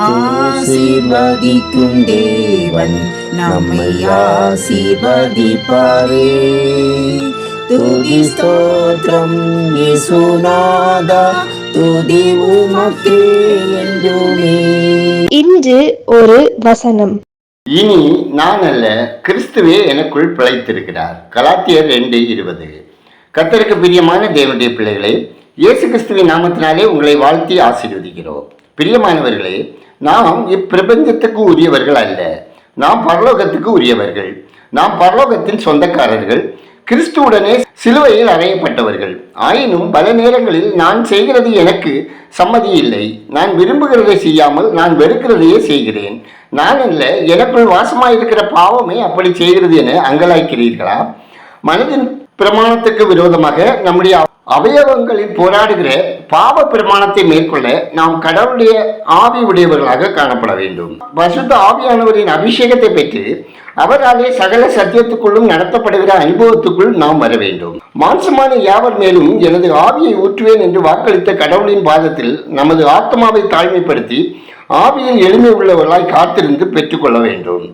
ஆசீர்வதிக்கும் தேவன் நம்மை ஆசீர்வதிப்பாரே. துதி ஸ்தோத்திரம் இயேசுநாதா, துதி உமக்கே என்றுமே. இன்று ஒரு வசனம். இனி நான் அல்ல, கிறிஸ்துவே எனக்குள் பிழைத்திருக்கிறார். கலாத்தியர் 2:20. கர்த்தருக்கு பிரியமான தேவனுடைய பிள்ளைகளே, இயேசு கிறிஸ்துவின் நாமத்தினாலே உங்களை வாழ்த்தி ஆசீர்வதிக்கிறோம். பிரியமானவர்களே, நாம் இப்பிரபஞ்சத்துக்கு உரியவர்கள் அல்ல, நாம் பரலோகத்துக்கு உரியவர்கள். நாம் பரலோகத்தின் சொந்தக்காரர்கள், கிறிஸ்துவுடனே சிலுவையில் அறையப்பட்டவர்கள். ஆயினும் பல நேரங்களில் நான் செய்கிறது எனக்கு சம்மதி இல்லை, நான் விரும்புகிறதை செய்யாமல் நான் வெறுக்கிறதையே செய்கிறேன், நான் அல்ல எனக்குள் வாசமாயிருக்கிற பாவமே அப்படி செய்கிறது என அங்கலாய்க்கிறீர்களா? மனதின் பிரமாணத்துக்கு விரோதமாக நம்முடைய அவயவங்களில் போராடுகிற பாவ பிரமாணத்தை மேற்கொள்ள நாம் கடவுளுடைய ஆவி உடையவர்களாக காணப்பட வேண்டும். பரிசுத்த ஆவியானவரின் அபிஷேகத்தை பெற்று அவராலே சகல சத்தியத்துக்குள்ளும் நடத்தப்படுகிற அனுபவத்துக்குள் நாம் வர வேண்டும். மாம்சமான யாவர் மேலும் எனது ஆவியை ஊற்றுவேன் என்று வாக்களித்த கடவுளின் பாதத்தில் நமது ஆத்மாவை தாழ்மைப்படுத்தி ஆவியில் எளிமை உள்ளவர்களாய் காத்திருந்து பெற்றுக்கொள்ள வேண்டும்.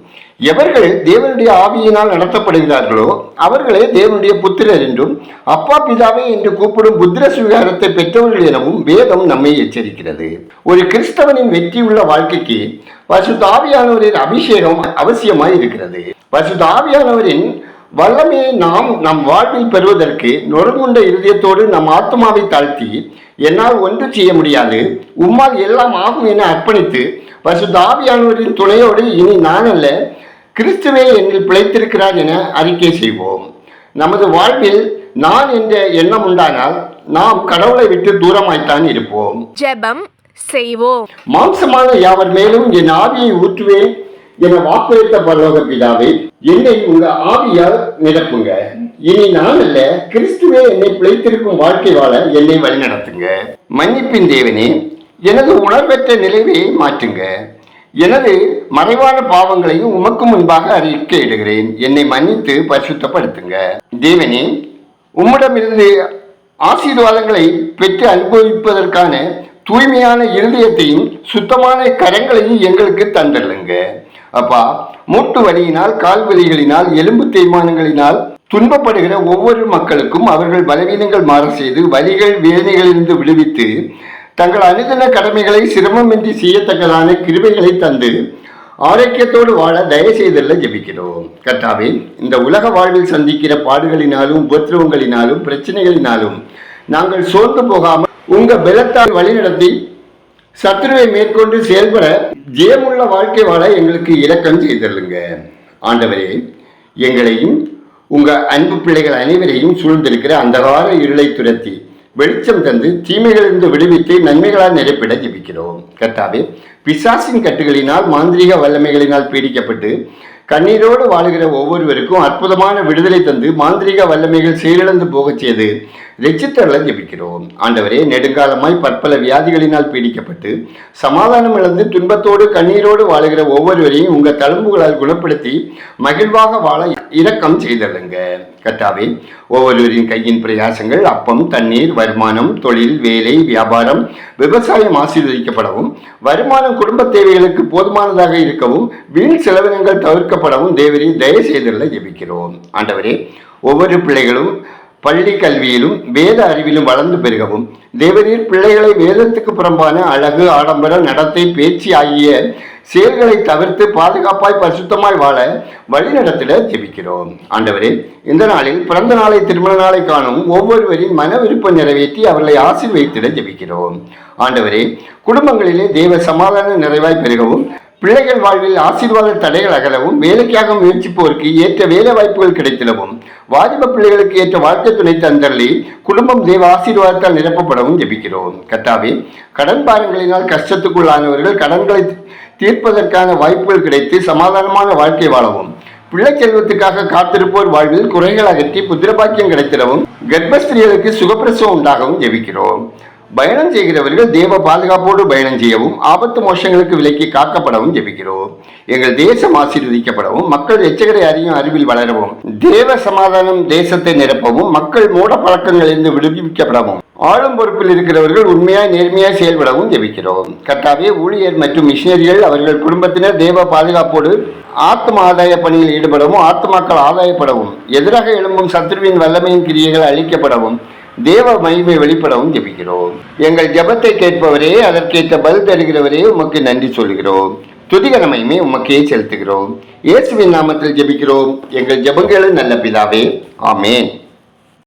எவர்கள் தேவனுடைய ஆவியினால் நடத்தப்படுகிறார்களோ அவர்களே தேவனுடைய புத்திரர் என்றும் அப்பா பிதாவே என்று கூப்பிடும் புத்திர சுவிகாரத்தை பெற்றவர்கள் எனவும் வேதம் நம்மை எச்சரிக்கிறது. ஒரு கிறிஸ்தவனின் வெற்றி உள்ள வாழ்க்கைக்கு பரிசுத்த ஆவியானவரின் அபிஷேகம் அவசியமாய் இருக்கிறது. பரிசுத்த ஆவியானவரின் வல்லமையை நாம் நம் வாழ்வில் பெறுவதற்கு நொறுங்குண்ட இருதயத்தோடு நம் ஆத்மாவை தாழ்த்தி, என்னால் ஒன்று செய்ய முடியாது, உம்மால் எல்லாம் ஆகும் என அர்ப்பணித்து பரிசுத்த ஆவியானவரின் துணையோடு இனி நான் அல்ல, கிறிஸ்துவே என்னில் பிழைத்திருக்கிறார் என அறிக்கை செய்வோம். நமது வாழ்வில் நான் என்ற எண்ணம் உண்டானால் நாம் கடவுளை விட்டு தூரமாய்த்தான் இருப்போம். ஜெபம் செய்வோம். மாம்சமான யாவர் மேலும் என் ஆவியை ஊற்றுவேன் என வாக்குரைத்த பரலோக பிதாவே, என்னை உங்க ஆவியால் நிரப்புங்க. இனி நான் அல்ல, கிறிஸ்துவே என்னை பிழைத்திருக்கும் வாழ்க்கை வாழ என்னை வழிநடத்துங்க. மன்னிப்பின் தேவனே, எனது உணர்வற்ற நிலையை மாற்றுங்க. எனது மறைவான பாவங்களையும் உமக்கு முன்பாக அறிக்கையிடுகிறேன். என்னை மன்னித்து பரிசுத்தப்படுத்துங்க. தேவனே, உம்மிடமிருந்து ஆசீர்வாதங்களை பெற்று அனுபவிப்பதற்கான தூய்மையான இருதயத்தையும் சுத்தமான கரங்களையும் எங்களுக்கு தந்தள்ளுங்க. அப்பா, மூட்டு வலியினால், கால் வலிகளினால், எலும்பு தேய்மானங்களினால் துன்பப்படுகிற ஒவ்வொரு மக்களுக்கும் அவர்கள் பலவீனங்கள் மாற செய்து வலிகள் வேதனைகளிலிருந்து விடுவித்து தங்கள் அனுதின கடமைகளை சிரமமின்றி செய்யத்தக்கதான கிருபைகளை தந்து ஆரோக்கியத்தோடு வாழ தயவு செய்தல்ல ஜெபிக்கிறோம். கர்த்தாவே, இந்த உலக வாழ்வில் சந்திக்கிற பாடுகளினாலும் உபத்திரவங்களினாலும் பிரச்சனைகளினாலும் நாங்கள் சோர்ந்து போகாமல் உங்க பலத்தால் வழிநடத்தி சத்துருவை மேற்கொண்டு செயல்பட ஜெயமுள்ள வாழ்க்கை வாழ எங்களுக்கு இரக்கம் செய்தல்லுங்க. ஆண்டவரே, எங்களையும் உங்க அன்பு பிள்ளைகள் அனைவரையும் சூழ்ந்திருக்கிற அந்தகார இருளை துரத்தி வெளிச்சம் தந்து தீமைகளிலிருந்து விடுவித்து நன்மைகளால் நிரப்பிட ஜெபிக்கிறோம். கர்த்தாவே, பிசாசின் கட்டுகளினால் மாந்திரீக வல்லமைகளினால் பீடிக்கப்பட்டு கண்ணீரோடு வாழுகிற ஒவ்வொருவருக்கும் அற்புதமான விடுதலை தந்து மாந்திரீக வல்லமைகள் செயலிழந்து போகச் செய்து ரட்சித்தருள ஜெபிக்கிறோம். ஆண்டவரே, நெடுங்காலமாய் பற்பல வியாதிகளினால் பீடிக்கப்பட்டு சமாதானம் இழந்து துன்பத்தோடு கண்ணீரோடு வாழுகிற ஒவ்வொருவரையும் உங்க தழும்புகளால் குணப்படுத்தி மகிழ்வாக வாழ இரக்கம் செய்தள்ளுங்க. கர்த்தாவே, ஒவ்வொருவரின் கையின் பிரயாசங்கள், அப்பம், தண்ணீர், வருமானம், தொழில், வேலை, வியாபாரம், விவசாயம் ஆசீர்வதிக்கப்படவும், வருமானம் குடும்ப தேவைகளுக்கு போதுமானதாக இருக்கவும், வீண் செலவினங்கள் தவிர்க்கப்படவும் தேவரே தயவு செய்தல்ல ஜெபிக்கிறோம். ஆண்டவரே, ஒவ்வொரு பிள்ளைகளும் பள்ளி கல்வியிலும் வேத அறிவிலும் வளர்ந்து பெருகவும் தேவரீர் பிள்ளைகளை வேதத்துக்கு புறம்பான அழகு, ஆடம்பர, நடத்தை, பேச்சு ஆகிய செயல்களை தவிர்த்து பாதுகாப்பாய் பரிசுத்தமாய் வாழ வழிநடத்திட ஜெபிக்கிறோம். ஆண்டவரே, இந்த நாளில் பிறந்த நாளை, திருமண நாளை காணும் ஒவ்வொருவரின் மன விருப்பம் நிறைவேற்றி அவர்களை ஆசீர்வதித்திட ஜெபிக்கிறோம். ஆண்டவரே, குடும்பங்களிலே தேவ சமாதான நிறைவாய் பெருகவும், பிள்ளைகள் வாழ்வில் ஆசீர்வாத தடைகள் அகலவும், வேலைக்காக முயற்சிப்போருக்கு ஏற்ற வேலை வாய்ப்புகள் கிடைத்திடவும், வாலிப பிள்ளைகளுக்கு ஏற்ற வாழ்க்கை துணை தந்தள்ளி குடும்பம் தேவ ஆசீர்வாதத்தால் நிரப்பப்படவும் ஜெபிக்கிறோம். கர்த்தாவே, கடன் பாரங்களினால் கஷ்டத்துக்குள்ளானவர்கள் கடன்களை தீர்ப்பதற்கான வாய்ப்புகள் கிடைத்து சமாதானமான வாழ்க்கை வாழவும், பிள்ளை செல்வத்துக்காக காத்திருப்போர் வாழ்வில் குறைகள் அகற்றி புத்திரபாக்கியம் கிடைத்திடவும், கர்ப்பஸ்திரீகளுக்கு சுகப்பிரசவம் உண்டாகவும் ஜெபிக்கிறோம். பயணம் செய்கிறவர்கள் தேவ பாதுகாப்போடு பயணம் செய்யவும் ஆபத்து மோசங்களுக்கு விலக்கி காக்கப்படவும் ஜெபிக்கிறோம். எங்கள் தேசம் ஆசீர்வதிக்கப்படவும் மக்கள் எச்சகரை அறியும் அறிவில் வளரவும் தேவ சமாதானம் தேசத்தை நிரப்பவும் மக்கள் மூட பழக்கங்களிலிருந்து விடுவிக்கப்படவும் ஆளும் பொறுப்பில் இருக்கிறவர்கள் உண்மையாய் நேர்மையாய் செயல்படவும் ஜெபிக்கிறோம். கர்த்தாவே, ஊழியர் மற்றும் மிஷினரிகள் அவர்கள் குடும்பத்தினர் தேவ பாதுகாப்போடு ஆத்ம ஆதாய பணியில் ஈடுபடவும் ஆத்மாக்கள் ஆதாயப்படவும் எதிராக எழும்பும் சத்ருவின் வல்லமையின் கிரியைகள் அழிக்கப்படவும் தேவ மகிமை வெளிப்படவும் ஜெபிக்கிறோம். எங்கள் ஜெபத்தை கேட்பவரே, அதற்கேற்ற பதில் தருகிறவரே, உமக்கு நன்றி சொல்கிறோம். துதிகர மகிமை உமக்கே செலுத்துகிறோம். இயேசுவின் நாமத்தில் ஜெபிக்கிறோம் எங்கள் ஜெபங்களும் நல்ல பிதாவே, ஆமேன்.